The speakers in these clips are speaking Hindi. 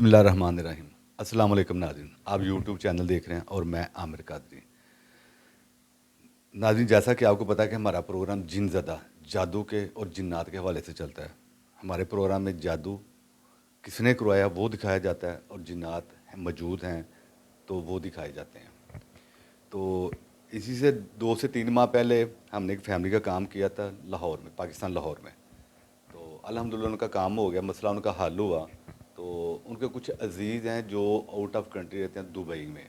बिस्मिल्लाहिर्रहमानिर्रहीम। अस्सलाम वालेकुम नाज़रीन, आप यूट्यूब चैनल देख रहे हैं और मैं आमिर कादरी। नाज़रीन, जैसा कि आपको पता है कि हमारा प्रोग्राम जिन ज़दा जादू के और जिन्नात के हवाले से चलता है। हमारे प्रोग्राम में जादू किसने करवाया वो दिखाया जाता है और जिन्नात मौजूद हैं तो वो दिखाए जाते हैं। तो इसी से 2 से 3 माह पहले हमने एक फैमिली का काम किया था लाहौर में, पाकिस्तान लाहौर में। तो अल्हम्दुलिल्लाह उनका काम हो गया, मसला उनका हल हुआ। तो उनके कुछ अजीज़ हैं जो आउट ऑफ कंट्री रहते हैं दुबई में।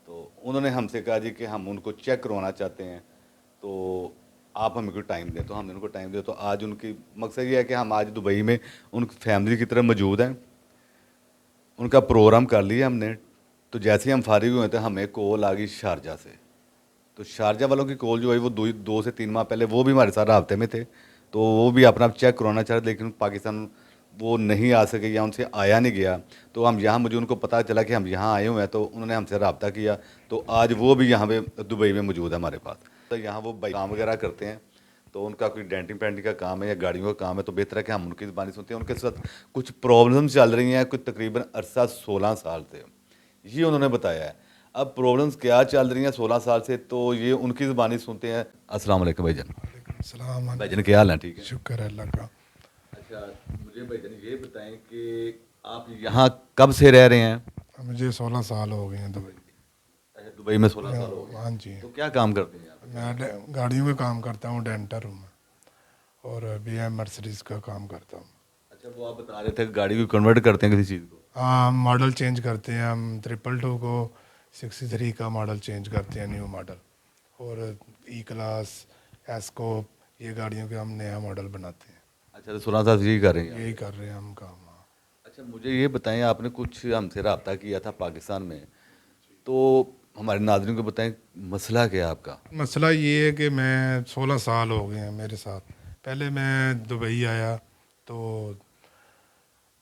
तो उन्होंने हमसे कहा जी कि हम उनको चेक करवाना चाहते हैं, तो आप हमें कोई टाइम दें। तो हमने उनको टाइम दिया। तो आज उनकी मकसद ये है कि हम आज दुबई में उन फैमिली की तरह मौजूद हैं। उनका प्रोग्राम कर लिया हमने। तो जैसे ही हम फारिग हुए थे हमें कॉल आ गई शारजा से। तो शारजा वालों की कॉल जो है वो 2 से 3 माह पहले वो भी हमारे साथ राब्ते में थे। तो वो भी अपना चेक करवाना चाह रहे, लेकिन पाकिस्तान वो नहीं आ सके या उनसे आया नहीं गया। तो हम यहाँ, मुझे उनको पता चला कि हम यहाँ आए हुए हैं, तो उन्होंने हमसे रब्ता किया। तो आज वो भी यहाँ पे दुबई में मौजूद है हमारे पास। तो यहाँ वो काम वगैरह करते हैं। तो उनका कोई डेंटिंग पेंटिंग का काम है या गाड़ियों का काम है, तो बेहतर है कि हम उनकी ज़बानी सुनते हैं। उनके साथ कुछ प्रॉब्लम चल रही हैं कुछ तकरीबन अरसा 16 साल से, ये उन्होंने बताया है। अब प्रॉब्लम्स क्या चल रही हैं 16 साल से, तो ये उनकी ज़बानी सुनते हैं। अस्सलाम वालेकुम भाईजान। सलाम। भाईजान क्या हाल है? ठीक है, शुक्र है अल्लाह का। अच्छा मुझे भाईजान ये बताएं कि आप यहाँ कब से रह रहे हैं? मुझे 16 साल हो गए हैं दुबई। अच्छा, दुबई में 16 साल हो गए। हाँ जी। तो क्या काम करते हैं आप? मैं गाड़ियों का काम करता हूँ, डेंटर हूँ मैं, और BM मर्सिडीज का काम करता हूँ। अच्छा, वो आप बता रहे थे कि गाड़ी को कन्वर्ट करते हैं किसी चीज़ को। हाँ, मॉडल चेंज करते हैं हम। 222 को 63 का मॉडल चेंज करते हैं, न्यू मॉडल। और E क्लास, एस्कोप, ये गाड़ियों के हम नया मॉडल बनाते हैं। अच्छा, तो 16 साल से यही कर रहे हैं? यही कर रहे हैं हम काम। हाँ। अच्छा, मुझे ये बताएं, आपने कुछ हमसे रब्ता किया था पाकिस्तान में, तो हमारे नाज़रीन को बताएं मसला क्या है आपका? मसला ये है कि मैं 16 साल हो गए हैं मेरे साथ। पहले मैं दुबई आया, तो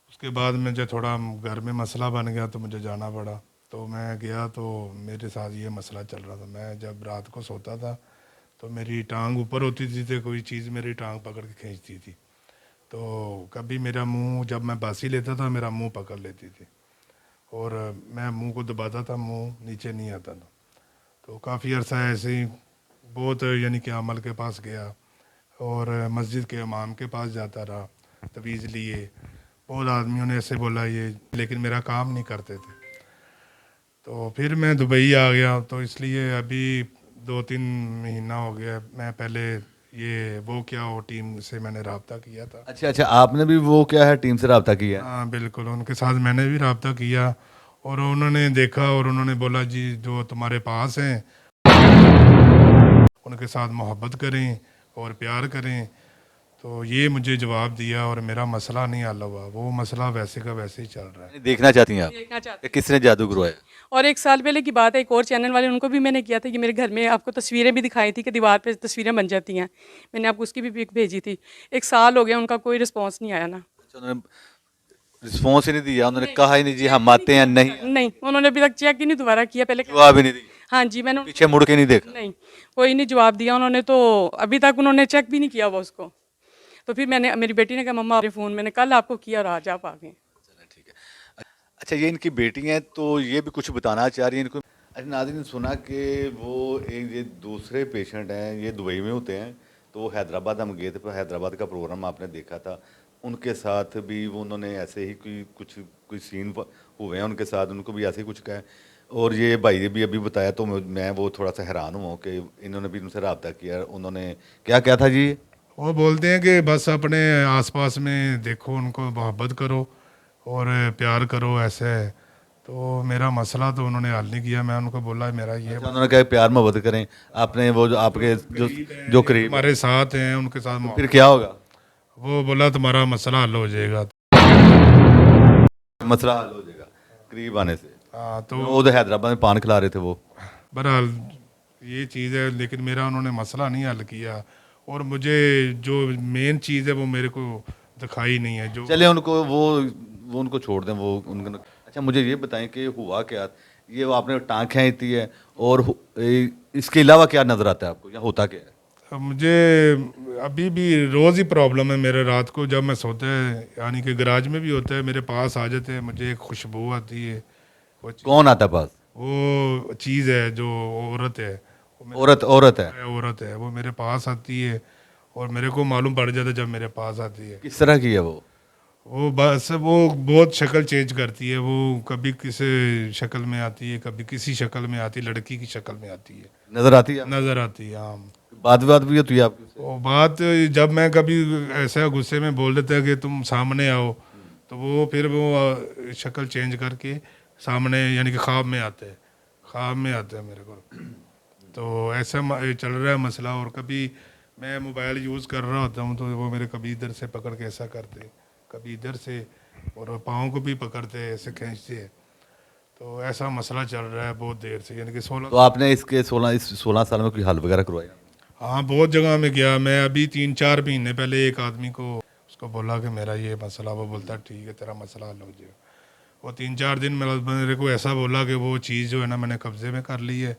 उसके बाद मुझे थोड़ा घर में मसला बन गया तो मुझे जाना पड़ा। तो मैं गया तो मेरे साथ ये मसला चल रहा था। मैं जब रात को सोता था तो मेरी टांग ऊपर होती थी, तो कोई चीज़ मेरी टांग पकड़ के खींचती थी। तो कभी मेरा मुंह, जब मैं बासी लेता था मेरा मुंह पकड़ लेती थी, और मैं मुंह को दबाता था, मुंह नीचे नहीं आता था। तो काफ़ी अर्सा ऐसे ही बहुत, यानी कि अमल के पास गया और मस्जिद के इमाम के पास जाता रहा, तवीज़ लिए। बहुत आदमियों ने ऐसे बोला ये, लेकिन मेरा काम नहीं करते थे। तो फिर मैं दुबई आ गया। तो इसलिए अभी 2-3 महीना हो गया। मैं पहले ये वो क्या हो टीम से मैंने रब्ता किया था। अच्छा अच्छा, आपने भी वो क्या है टीम से रब्ता किया है? हाँ बिल्कुल, उनके साथ मैंने भी रब्ता किया, और उन्होंने देखा और उन्होंने बोला जी जो तुम्हारे पास हैं उनके साथ मोहब्बत करें और प्यार करें। तो ये मुझे जवाब दिया और मेरा मसला नहीं हल हुआ। वो मसला वैसे का वैसे ही चल रहा है। देखना चाहती हैं आप देखना चाहती कि किसने जादू करवाया? और 1 साल पहले की बात है, एक और चैनल वाले, उनको भी मैंने किया था कि मेरे घर में आपको तस्वीरें भी दिखाई थी कि दीवार पे तस्वीरें बन जाती हैं। मैंने आपको उसकी भी पिक भेजी थी। 1 साल हो गया, उनका कोई रिस्पॉन्स नहीं आया ना। अच्छा, उन्होंने रिस्पॉन्स ही नहीं दिया? उन्होंने कहा ही नहीं जी हम आते हैं? नहीं, नहीं, उन्होंने अभी तक चेक ही नहीं दोबारा किया। पहले जवाब ही नहीं दिया? हाँ जी, मैंने पीछे मुड़ के नहीं देखा? नहीं, कोई नहीं जवाब दिया उन्होंने। तो अभी तक उन्होंने चेक भी नहीं किया हुआ उसको। तो फिर मैंने, मेरी बेटी ने कहा मम्मा आपके फ़ोन, मैंने कल आपको किया और आज आप आ गए। चलो ठीक है। अच्छा, ये इनकी बेटी हैं, तो ये भी कुछ बताना चाह रही हैं इनको। अच्छा नाज़रीन ने सुना कि वो एक ये दूसरे पेशेंट हैं, ये दुबई में होते हैं। तो हैदराबाद हम गए थे, पर हैदराबाद का प्रोग्राम आपने देखा था। उनके साथ भी वो उन्होंने ऐसे ही कोई सीन हुए हैं उनके साथ, उनको भी ऐसे ही कुछ कहा है। और ये भाई ने भी अभी बताया, तो मैं वो थोड़ा सा हैरान हुआ कि इन्होंने भी उनसे रब्ता किया। उन्होंने क्या क्या था जी? वो बोलते हैं कि बस अपने आसपास में देखो, उनको मोहब्बत करो और प्यार करो, ऐसे है। तो मेरा मसला तो उन्होंने हल नहीं किया। मैं उनको बोला मेरा ये अच्छा, उन्होंने कहा प्यार मोहब्बत करें आपने, वो जो आपके जो करीब हमारे साथ हैं उनके साथ तो फिर क्या होगा? वो बोला तुम्हारा मसला हल हो जाएगा। मसला हल हो जाएगा करीब आने से। हाँ, तो वो तो हैदराबाद में पान खिला रहे थे वो। बहरहाल ये चीज़ है, लेकिन मेरा उन्होंने मसला नहीं हल किया। और मुझे जो मेन चीज़ है वो मेरे को दिखाई नहीं है। जो चले उनको वो उनको छोड़ दें, वो उनको। अच्छा, मुझे ये बताएं कि हुआ क्या? ये वो आपने टांग खींचती है और इसके अलावा क्या नजर आता है आपको, या होता क्या है? मुझे अभी भी रोज़ ही प्रॉब्लम है मेरे। रात को जब मैं सोता है, यानी कि गराज में भी होता है, मेरे पास आ जाते हैं, मुझे एक खुशबू आती है। कौन आता है पास? वो चीज़ है जो औरत है, औरत औरत है? औरत है, वो मेरे पास आती है और मेरे को मालूम पड़ जाता है जब मेरे पास आती है। किस तरह की है वो? वो बस वो बहुत शक्ल चेंज करती है। वो कभी किसी शक्ल में आती है, कभी किसी शक्ल में आती है, लड़की की शक्ल में आती है, नजर आती है? नज़र आती है। हाँ, बात भी होती है आपकी उससे? वो बात जब मैं कभी ऐसा गुस्से में बोल देता है कि तुम सामने आओ, तो वो फिर वो शक्ल चेंज करके सामने, यानी कि ख्वाब में आते हैं, ख्वाब में आते हैं मेरे को। तो ऐसा चल रहा है मसला। और कभी मैं मोबाइल यूज़ कर रहा होता हूँ तो वो मेरे कभी इधर से पकड़ के ऐसा करते, कभी इधर से, और पाँव को भी पकड़ते हैं, ऐसे खींचते हैं। तो ऐसा मसला चल रहा है बहुत देर से, यानी कि 16। तो आपने इसके 16 साल में कोई हल वगैरह करवाया? हाँ, बहुत जगह में गया मैं। अभी 3-4 महीने पहले एक आदमी को, उसको बोला कि मेरा ये मसला, वो बोलता ठीक है तेरा मसला हल हो जाएगा। वो 3-4 दिन में मेरे को ऐसा बोला कि वो चीज़ जो है ना मैंने कब्जे में कर ली है,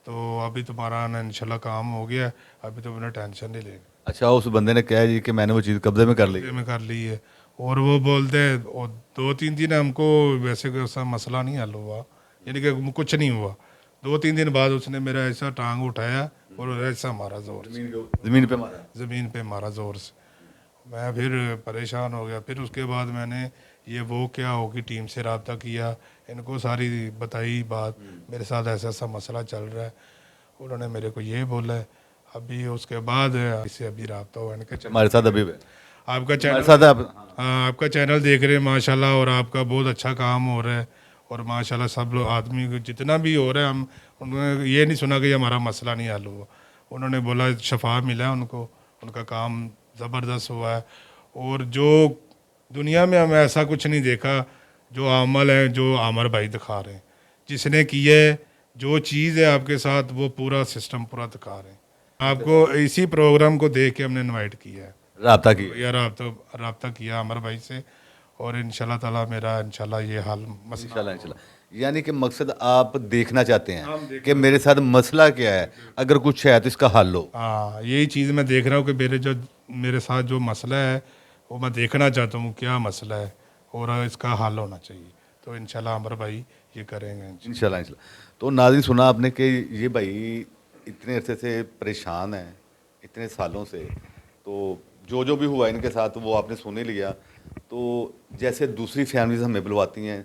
तो अभी तुम्हारा ना इंशाल्लाह काम हो गया है, अभी तो मैंने टेंशन नहीं लेनी। अच्छा, उस बंदे ने कहा जी कि मैंने वो चीज़ कब्जे में कर ली? कब्जे में कर ली है। और वो बोलते हैं, और 2-3 दिन हमको वैसे कोई ऐसा मसला नहीं हल हुआ, यानी कि कुछ नहीं हुआ। 2-3 दिन बाद उसने मेरा ऐसा टांग उठाया और ऐसा मारा जोर से, जमीन पे मारा? ज़मीन पे मारा ज़ोर से। मैं फिर परेशान हो गया। फिर उसके बाद मैंने ये वो क्या होगी टीम से रब्ता किया, इनको सारी बताई बात, मेरे साथ ऐसा ऐसा मसला चल रहा है। उन्होंने मेरे को ये बोला है। अभी उसके बाद इससे अभी रब्ता हुआ, इनके हमारे साथ अभी भी? आपका हमारे चैनल, साथ आप? हाँ, आपका चैनल देख रहे हैं माशाल्लाह, और आपका बहुत अच्छा काम हो रहा है। और माशाल्लाह सब लोग, आदमी को जितना भी हो रहा है, हम उन्होंने ये नहीं सुना कि हमारा मसला नहीं हल हुआ। उन्होंने बोला शफा मिला है उनको, उनका काम ज़बरदस्त हुआ है। और जो दुनिया में हम ऐसा कुछ नहीं देखा जो अमल है जो आमर भाई दिखा रहे हैं, जिसने किया है जो चीज़ है आपके साथ, वो पूरा सिस्टम पूरा दिखा रहे हैं आपको। इसी प्रोग्राम को देख के हमने इनवाइट किया है, राब्ता की? या रब्ता किया अमर भाई से। और इंशाल्लाह ताला मेरा इंशाल्लाह ये हाल मसला। इंशाल्लाह इंशाल्लाह। यानी कि मकसद आप देखना चाहते हम हैं कि मेरे साथ मसला क्या है, अगर कुछ है तो इसका हल हो। हाँ, यही चीज़ मैं देख रहा हूँ कि मेरे साथ जो मसला है वो मैं देखना चाहता हूँ क्या मसला है और इसका हल होना चाहिए। तो इंशाल्लाह अमर भाई ये करेंगे इंशाल्लाह इंशाल्लाह। तो नाज़रीन, सुना आपने कि ये भाई इतने अरसे से परेशान हैं, इतने सालों से। तो जो जो भी हुआ इनके साथ वो आपने सुन ही लिया। तो जैसे दूसरी फैमिलीज हमें बुलवाती हैं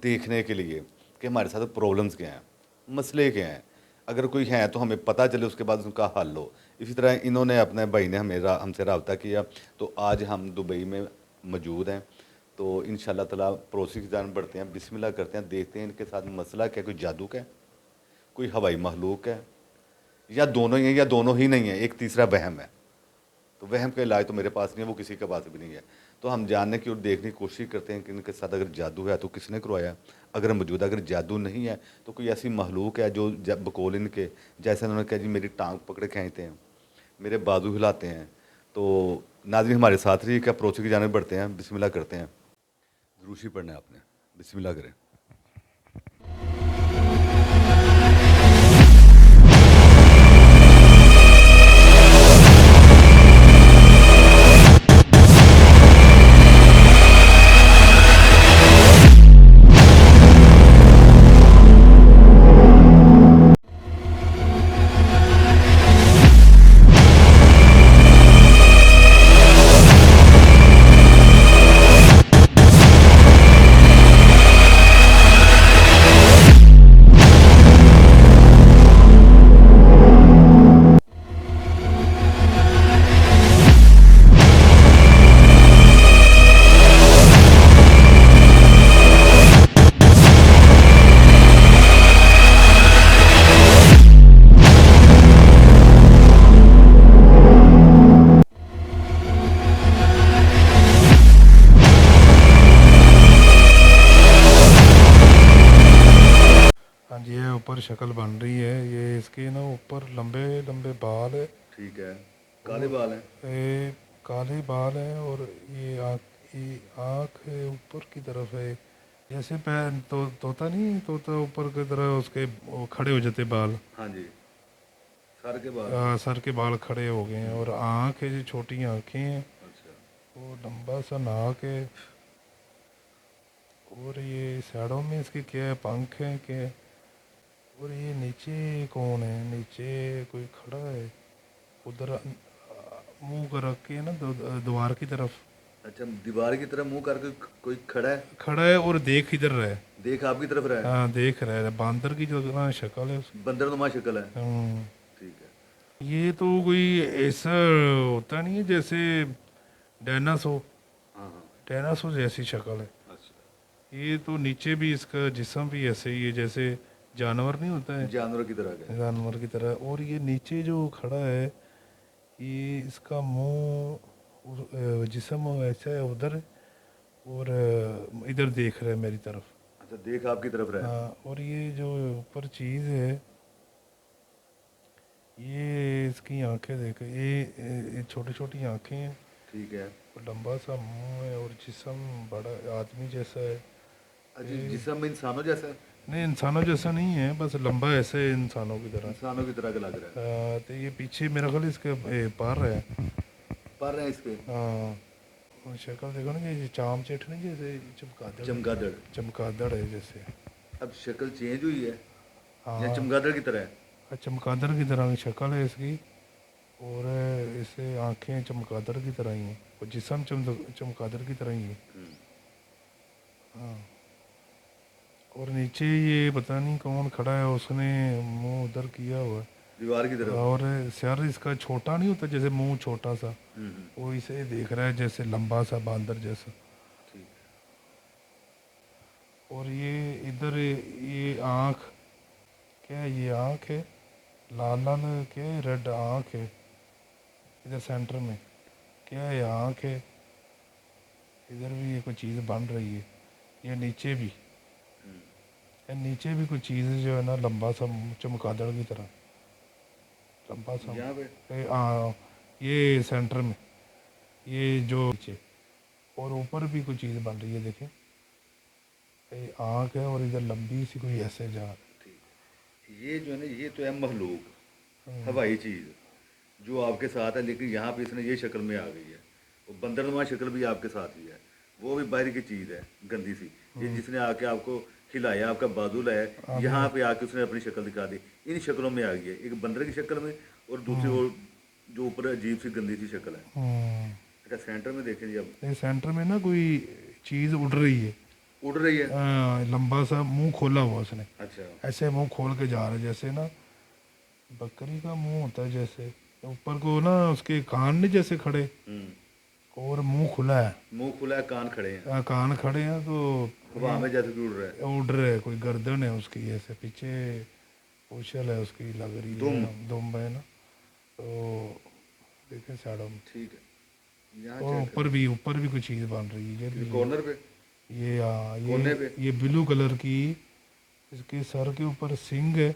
देखने के लिए कि हमारे साथ प्रॉब्लम्स क्या हैं, मसले क्या हैं, अगर कोई हैं तो हमें पता चले, उसके बाद उनका हल हो। इसी तरह इन्होंने, अपने भाई ने हमसे रब्ता किया। तो आज हम दुबई में मौजूद हैं। तो इंशाल्लाह ताला पड़ोसी की जान बढ़ते हैं, बिस्मिल्लाह करते हैं, देखते हैं इनके साथ मसला क्या, कोई जादू का है, कोई हवाई महलूक है, या दोनों ही हैं, या दोनों ही नहीं है, एक तीसरा वहम है। तो वहम का इलाज तो मेरे पास नहीं है, वो किसी के पास भी नहीं है। तो हम जानने की और देखने की कोशिश करते हैं कि इनके साथ अगर जादू है तो किसने करवाया, अगर मौजूद, अगर जादू नहीं है तो कोई ऐसी महलूक है जो बकौल इनके, जैसे उन्होंने कहा जी मेरी टांग पकड़े खींचते हैं, मेरे बाजू हिलाते हैं। तो नाज़रीन हमारे साथ रहिए, क्या पड़ोसी की जानिब बढ़ते हैं, बिस्मिल्लाह करते हैं। ज़रूशी पढ़ना है आपने, बिस्मिल्लाह करें। हाँ जी, ये ऊपर शक्ल बन रही है। ये इसके ना ऊपर लंबे लंबे बाल है, ठीक है, काले बाल हैं? ये काले बाल है। और ये आँख है ऊपर की तरफ है, जैसे पैर तोता नहीं, तोता ऊपर की तरह उसके वो खड़े हो जाते बाल। हाँ जी, सर के बाल खड़े हो गए हैं और आँख है, जो छोटी आँखें हैं, वो लंबा सा नाक है, और ये साइडों में इसके क्या है, पंख हैं क्या है, और ये नीचे कौन है, नीचे कोई खड़ा है उधर, मुंह कर रख के ना द्वार की तरफ अच्छा, दीवार की तरफ मुंह करके कोई खड़ा है, खड़ा है और देख इधर रहा है। देख आपकी तरफ रहा है। हाँ, देख रहा है, बांदर की जो ना शक्ल है उसकी। बंदरनुमा शक्ल है। हम्म, ठीक है। ये तो कोई ऐसा होता नहीं है जैसे डायनासोर, हाँ हाँ। डायनासोर जैसी शक्ल है। अच्छा, ये तो नीचे भी इसका जिस्म भी ऐसे ही है जैसे जानवर नहीं होता है, जानवर की तरह का। जानवर की तरह। और ये नीचे जो खड़ा है, ये इसका मुंह जिस्म ऐसा है उधर, और इधर देख रहा है मेरी तरफ। अच्छा, देख आपकी तरफ रहा है। हाँ, और ये जो ऊपर चीज़ है, ये इसकी आंखें देख, ये छोटी छोटी आंखें हैं, ठीक है। और लंबा सा मुंह है, और जिस्म बड़ा आदमी जैसा है। अच्छा, जिस्म में इंसानों जैसा है? नहीं, इंसानों जैसा नहीं है, बस लंबा ऐसे है इंसानों की तरह। इंसानों की तरह का लग रहा है। तो ये पीछे मेरा ख्याल इसके पर है। पर हैं इसके। हाँ, और शक्ल देखो ना, ये चाम चेट नहीं जैसे चमगादड़, चमगादड़। चमगादड़ है जैसे। अब शक्ल चेंज हुई है या हाँ, चमगादड़ की तरह है? चमगादड़ की तरह की शक्ल है इसकी, और इसे आंखें चमगादड़ की तरह ही हैं, और जिस्म चमगादड़ की तरह ही है। हाँ, और नीचे ये पता नहीं कौन खड़ा है, उसने मुंह उधर किया हुआ है, दीवार की तरफ। और सर इसका छोटा नहीं होता, जैसे मुंह छोटा सा, वो इसे देख रहा है जैसे लंबा सा बांदर जैसा। ठीक। और ये इधर ये आँख, क्या है, ये आँख है लाल लाल, क्या है, रेड आँख है इधर सेंटर में, क्या है, ये आँख है। इधर भी ये कोई चीज़ बन रही है, ये नीचे भी, ये नीचे भी कोई चीज़ जो है ना, लंबा सा चमगादड़ की तरह, लंबा सा। यहाँ पे ये सेंटर में, ये जो नीचे, और ऊपर भी कोई चीज़ बन रही है, देखें, ये आँख है, और इधर लंबी सी कोई ऐसे जा। ये जो है ना, ये तो है मखलूक, हवाई चीज़ जो आपके साथ है, लेकिन यहाँ पे इसने ये शक्ल में आ गई है। वो बंदरनुमा शक्ल भी आपके साथ ही है, वो भी बाहर की चीज़ है गंदी सी। ये जिसने आके आपको खिलाया, आपका बाजू लाया, यहाँ पे आके उसने अपनी शक्ल दिखा दी। इन शक्लों में आ गई है, एक बंदर की शक्ल में, और दूसरी वो जो ऊपर अजीब सी गंदी सी शक्ल है। अच्छा, सेंटर में देखें जी, अब ये सेंटर में ना कोई चीज़ उड़ रही है, उड़ रही है। लंबा सा मुंह खोला हुआ उसने, अच्छा। ऐसे मुंह खोल के जा रहा है जैसे ना बकरी का मुंह होता है, जैसे ऊपर को ना उसके कान नहीं जैसे खड़े, और मुंह खुला है, मुंह खुला है, कान खड़े हैं, कान खड़े हैं, तो हवा में जैसे कि उड़ रहा है। उड़ रहे, कोई गर्दन है उसकी ऐसे, पीछे पूछल है उसकी लग रही है, दुम है ना, तो देखें साइडों में। ठीक है। यहाँ और ऊपर भी कोई चीज़ बन रही है, ये भी, कॉर्नर पे, ये हाँ, कोने पे। ये ब्लू कलर की, इसके सर के ऊपर सिंग है,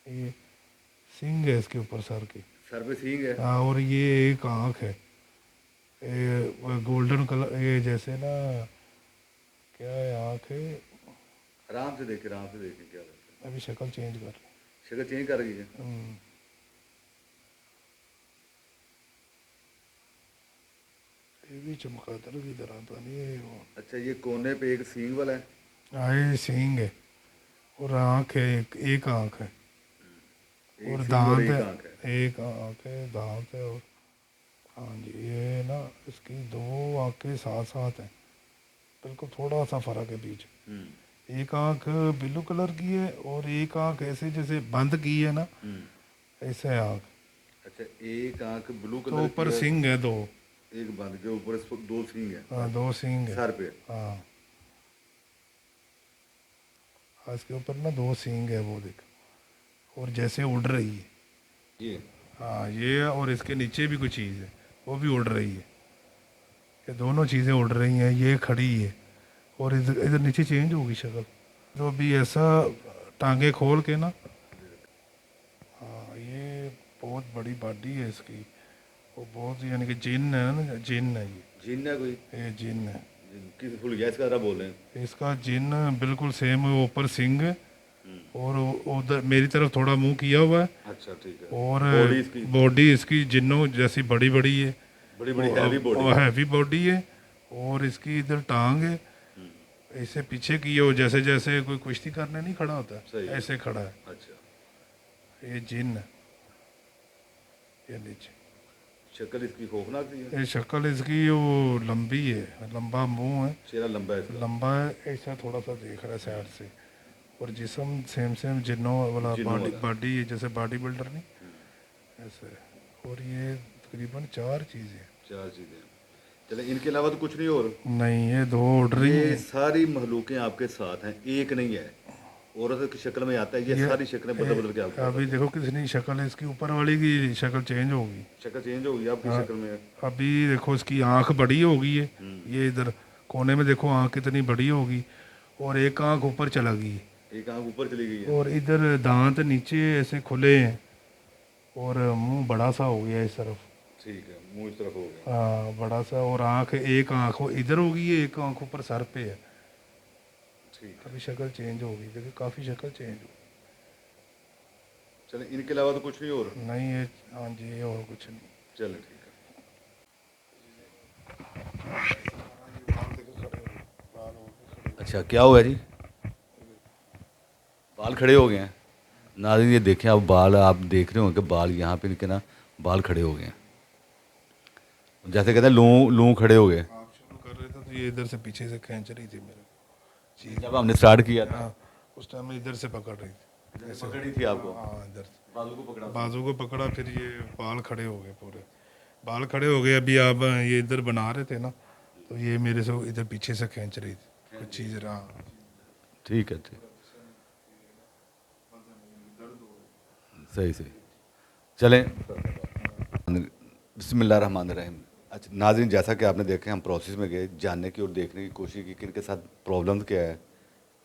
ये सिंग है इसके ऊपर सर के। सर पे सींग है। हाँ, और ये एक आँख है, ये गोल्डन कलर, ये जैसे ना, क्या है, आँख है। आराम से देखे, आराम से देखे, क्या रहता है। अभी शक्ल चेंज कर रही शक्ल चेंज कर रही है। ये भी चमगादड़ की तरह तो नहीं है वो। अच्छा, ये कोने पे एक सींग वाला है। हाँ, ये सींग है, और आँख है, एक आँख है, एक और सींग दांत एक है, आंख है। एक आँख है, दांत है, और हाँ जी, ये ना इसकी दो आँखें साथ साथ हैं, बिल्कुल थोड़ा सा फर्क है बीच। एक आँख ब्लू कलर की है, और एक आँख ऐसे जैसे बंद की है ना, ऐसे है आँख। अच्छा, एक आंख ब्लू तो कलर ऊपर की है, सिंग है दो। एक बंद के ऊपर इस पर दो सींग है हाँ, दो सिंग है सर पे। हाँ, इसके ऊपर ना दो सींग है, वो देख, और जैसे उड़ रही है ये हाँ, ये, और इसके नीचे भी कुछ चीज़ है, वो भी उड़ रही है, ये दोनों चीज़ें उड़ रही हैं, ये खड़ी है, और इधर इधर नीचे चेंज होगी शक्ल, तो अभी ऐसा टांगे खोल के ना। हाँ, ये बहुत बड़ी बॉडी है इसकी, वो बहुत, यानी कि जिन है ना, जिन है जिन है कोई? ये जिन है, किस फुल गैस का बोल रहे हैं? इसका जिन बिल्कुल सेम है, ऊपर सिंग है, और उधर मेरी तरफ थोड़ा मुंह किया हुआ है, अच्छा ठीक है। और बॉडी इसकी बॉडी इसकी जिन्नों जैसी बड़ी बड़ी है, बड़ी बड़ी हैवी बॉडी। और हैवी बॉडी है, और इसकी इधर टांग है ऐसे पीछे की हो, जैसे जैसे कोई कुश्ती करने नहीं खड़ा होता सही है। ऐसे खड़ा है। अच्छा, ये जिन है, ये नीचे शक्ल इसकी खौफनाक सी है। ये शक्ल इसकी वो लंबी है, लंबा मुंह है, चेहरा लंबा है इसका। लंबा है, ऐसा थोड़ा सा देख रहा है साइड से, और जिस्म सेम सेम जिन्नों वाला जिन्नों बॉडी वाला। बॉडी है जैसे बॉडी बिल्डर नहीं ऐसे। और ये तकरीबन 4 चीज़ें, 4 चीजें। चले, इनके अलावा तो कुछ नहीं और। नहीं ये 2 ऑर्डर ही ये हैं। सारी महलूकें आपके साथ हैं, एक नहीं है। औरत की शक्ल में आता है, ये सारी शक्लें बदल बदल के आपके साथ अभी देखो कितनी शक्ल है इसकी, ऊपर वाली की शक्ल चेंज होगी। शक्ल चेंज होगी आपकी शक्ल में। अभी देखो इसकी आंख बड़ी हो गई है, ये इधर कोने में देखो आंख कितनी बड़ी होगी, और एक आंख ऊपर चला गई है, एक आंख ऊपर चली गई है। और इधर दांत नीचे ऐसे खुले हैं, और मुंह बड़ा सा हो गया इस तरफ। ठीक है, मुंह इस तरफ हो गया। हाँ बड़ा सा, और आंख, एक आंख इधर होगी, एक आंख ऊपर सर पे है। ठीक है। अभी शक्ल चेंज हो गई, देखो काफ़ी शक्ल चेंज हो चले, इनके अलावा तो कुछ नहीं और। गई। नहीं ये, हाँ जी ये और कुछ नहीं। चलो ठीक है। अच्छा, क्या हुआ जी? बाल खड़े हो गए हैं। नाज़रीन ये देखें, अब बाल आप देख रहे होंगे, बाल यहाँ पे इनके ना बाल खड़े हो गए हैं, जैसे कहते हैं लूं लूं खड़े हो गए। आप शुरू कर रहे थे तो ये इधर से पीछे से खींच रही थी मेरे चीज। जब हमने स्टार्ट किया था हाँ उस टाइम में इधर से पकड़ रही थी, ऐसे पकड़ी थी आपको, हाँ इधर से बाजू को पकड़ा। बाजू को पकड़ा, फिर ये बाल खड़े हो गए, पूरे बाल खड़े हो गए। अभी आप ये इधर बना रहे थे ना, तो ये मेरे से इधर पीछे से खींच रही थी कुछ चीज़ रहा। ठीक है, ठीक। सही सही। चलें, बिस्मिल्लाहिर्रहमानिर्रहीम। अच्छा नाज़रीन, जैसा कि आपने देखा, हम प्रोसेस में गए जानने की और देखने की कोशिश की कि इनके साथ प्रॉब्लम क्या है,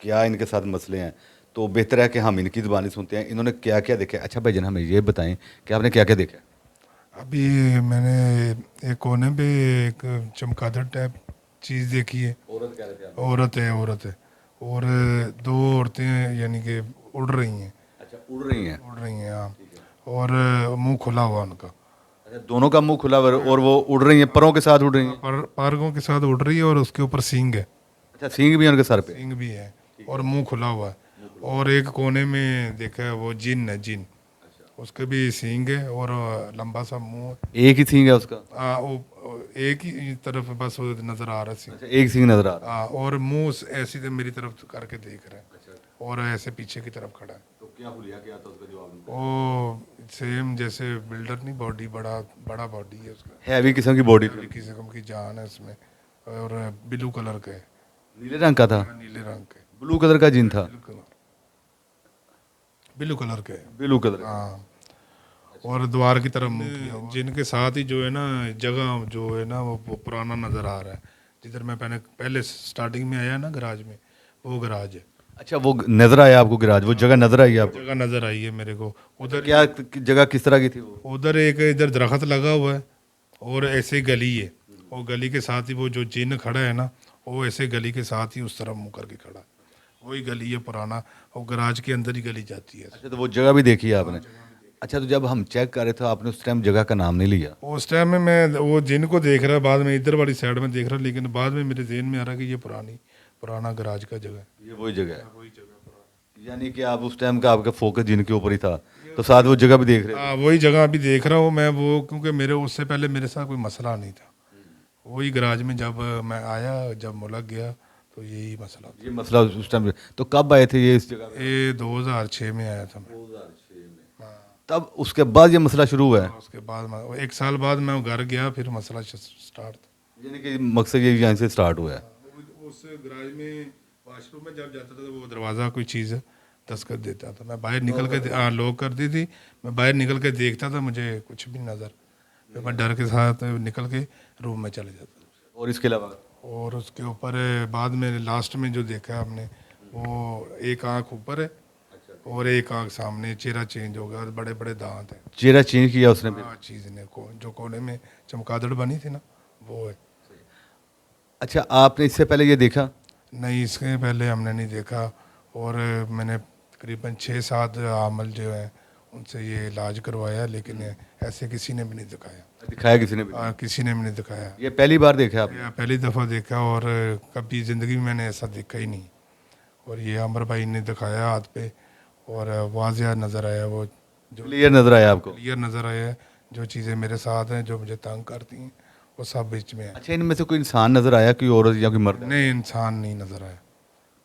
क्या इनके साथ मसले हैं। तो बेहतर है कि हम इनकी ज़बानी सुनते हैं, इन्होंने क्या क्या देखा है। अच्छा भाईजान, हमें ये बताएं कि आपने क्या क्या देखा है। अभी मैंने एक कोने पे एक चमगादड़ टाइप चीज़ देखी है, औरत कह रहे थे आप? औरत है, और 2 औरतें यानी कि उड़ रही हैं, अच्छा, उड़ रही हैं। उड़ रही हैं हाँ, और मुंह खुला हुआ उनका, अच्छा, दोनों का मुंह खुला हुआ है और वो उड़ रही हैं, परों के साथ उड़ रही हैं। पारगों के साथ उड़ रही है, और उसके ऊपर सींग है, अच्छा, सींग भी है उनके सर पे। सींग भी है, और मुंह खुला हुआ है। और एक कोने में देखा है वो जिन है, जिन, उसके भी सींग है और लंबा सा मुंह है। एक ही सींग है उसका? वो एक ही तरफ बस वो नजर आ रहा है सींग। अच्छा, एक सींग नजर आ रहा है। और मुंह ऐसी तो मेरी तरफ करके देख रहा है, और ऐसे पीछे की तरफ खड़ा है। तो क्या हुलिया क्या था उसका जवाब? वो सेम जैसे बिल्डर नहीं, बॉडी बड़ा बड़ा बॉडी है उसका, हैवी किस्म की बॉडी, किस्म की जान है उसमें, और ब्लू कलर का है, नीले रंग का था। नीले रंग के, ब्लू कलर का जिन था। ब्लू कलर के है। Blue colour. हाँ, और द्वार की तरफ मुंह किया हुआ। जिनके साथ ही जो है ना जगह जो है ना वो पुराना नज़र आ रहा है, जिधर मैं पहले स्टार्टिंग में आया ना गराज में, वो गराज है। अच्छा, वो नजर आया आपको गिराज, वो जगह नजर आई आपको? जगह नज़र आई है मेरे को उधर। क्या जगह किस तरह की थी वो? उधर एक इधर दरख्त लगा हुआ है, और ऐसे गली है, और गली के साथ ही वो जो जिन खड़ा है ना, वो ऐसे गली के साथ ही उस तरफ मुँह करके खड़ा है। वही गली है पुराना, और गराज के अंदर ही गली जाती है। अच्छा, तो वो जगह भी देखी है आपने? अच्छा, तो जब हम चेक कर रहे थे आपने उस टाइम जगह का नाम नहीं लिया? उस टाइम में मैं वो जिन को देख रहा, बाद में इधर वाली साइड में देख रहा, लेकिन बाद में मेरे जहन में आ रहा कि ये पुराना गराज का जगह है। ये वही जगह है, वही जगह पुरानी। यानी कि आप उस टाइम का आपका फोकस जिनके ऊपर ही था, तो साथ वो जगह भी देख रहे थे। हाँ वही जगह अभी देख रहा हूँ मैं वो, क्योंकि मेरे उससे पहले मेरे साथ कोई मसला नहीं था। वही गराज में जब मैं आया, जब मुलक गया, तो यही मसला था। ये मसला उस टाइम। तो कब आए थे ये इस जगह पे? ये 2006 में आया था मैं। 2006 में। तब उसके बाद ये मसला शुरू हुआ है? उसके बाद 1 साल बाद मैं घर गया, फिर मसला स्टार्ट था। यानी कि मकसद ये यहाँ से स्टार्ट हुआ है। उस गराज में वाशरूम में जब जाता था तो वो दरवाज़ा कोई चीज़ दस्तखत देता था, मैं बाहर निकल के, हाँ लॉक कर दी थी, मैं बाहर निकल के देखता था, मुझे कुछ भी नज़र, फिर मैं डर के साथ निकल के रूम में चले जाता था। और इसके अलावा? और उसके ऊपर बाद में लास्ट में जो देखा हमने, वो एक आँख ऊपर है और एक आँख सामने, चेहरा चेंज हो गया, बड़े बड़े दांत हैं। चेहरा चेंज किया उसने भी? हाँ चीज़ ने जो कोने में चमगादड़ बनी थी ना, वो है। अच्छा, आपने इससे पहले ये देखा? नहीं, इसके पहले हमने नहीं देखा, और मैंने तकरीबन 6-7 आमल जो है उनसे ये इलाज करवाया, लेकिन ऐसे किसी ने भी नहीं दिखाया। दिखाया किसी ने भी? किसी ने भी नहीं दिखाया। ये पहली बार देखा आपने? पहली दफ़ा देखा, और कभी ज़िंदगी में मैंने ऐसा देखा ही नहीं। और ये अमर भाई ने दिखाया हाथ पे, और वाज़िया नज़र आया, वो जो क्लियर नजर आया आपको? क्लियर नज़र आया। जो चीज़ें मेरे साथ हैं, जो मुझे तंग करती हैं, वो सब बीच में है। अच्छा, इनमें से कोई इंसान नजर आया, कोई औरत या कोई मर्द? नहीं, इंसान नहीं नज़र आया।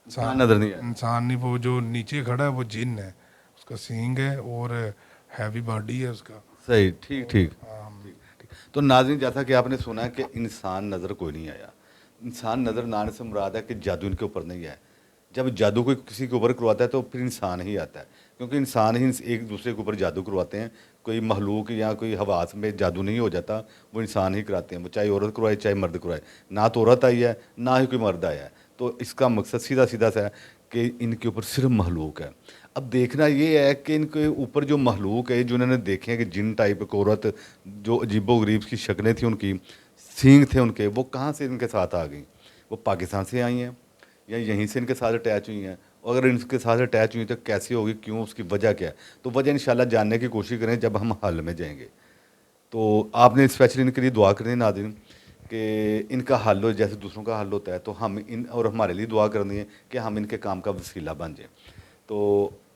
इंसान नजर नहीं आया। इंसान नहीं, वो जो नीचे खड़ा है वो जिन है, उसका सींग है और हैवी बॉडी है उसका। सही, ठीक ठीक। हाँ, तो नाज़रीन, जैसा कि आपने सुना कि इंसान नज़र कोई नहीं आया। इंसान नज़र ना आने से मुराद है कि जादू इनके ऊपर नहीं है। जब जादू कोई किसी के ऊपर करवाता है तो फिर इंसान ही आता है, क्योंकि इंसान ही एक दूसरे के ऊपर जादू करवाते हैं। कोई मखलूक या कोई हवास में जादू नहीं हो जाता, वो इंसान ही कराते हैं। वो चाहे औरत करवाए चाहे मर्द करवाए। ना तो औरत आई है, ना ही कोई मर्द आया है। तो इसका मकसद सीधा सीधा सा है कि इनके ऊपर सिर्फ मखलूक है। अब देखना ये है कि इनके ऊपर जो मखलूक है, जो इन्होंने देखे हैं कि जिन टाइप की औरत, जो अजीबो गरीब की शक्लें थी उनकी, सींग थे उनके, वो कहाँ से इनके साथ आ गई? वो पाकिस्तान से आई हैं या यहीं से इनके साथ अटैच हुई हैं? और अगर इनके साथ अटैच हुई तो कैसे होगी, क्यों, उसकी वजह क्या है? तो वजह इंशाल्लाह जानने की कोशिश करें जब हम हल में जाएंगे। तो आपने स्पेशली इनके लिए दुआ करनी है नाज़रीन, कि इनका हल हो जैसे दूसरों का हल होता है। तो हम इन और हमारे लिए दुआ करनी है कि हम इनके काम का वसीला बन जाएँ। तो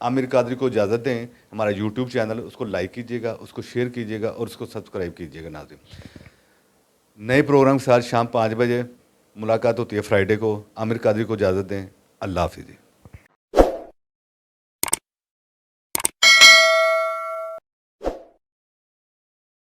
आमिर कादरी को इजाज़त दें। हमारा यूट्यूब चैनल, उसको लाइक कीजिएगा, उसको शेयर कीजिएगा और उसको सब्सक्राइब कीजिएगा। नाज़रीन, नए प्रोग्राम के साथ शाम 5 बजे मुलाकात होती है फ्राइडे को। आमिर कादरी को इजाज़त दें। अल्लाह हाफ़िज़।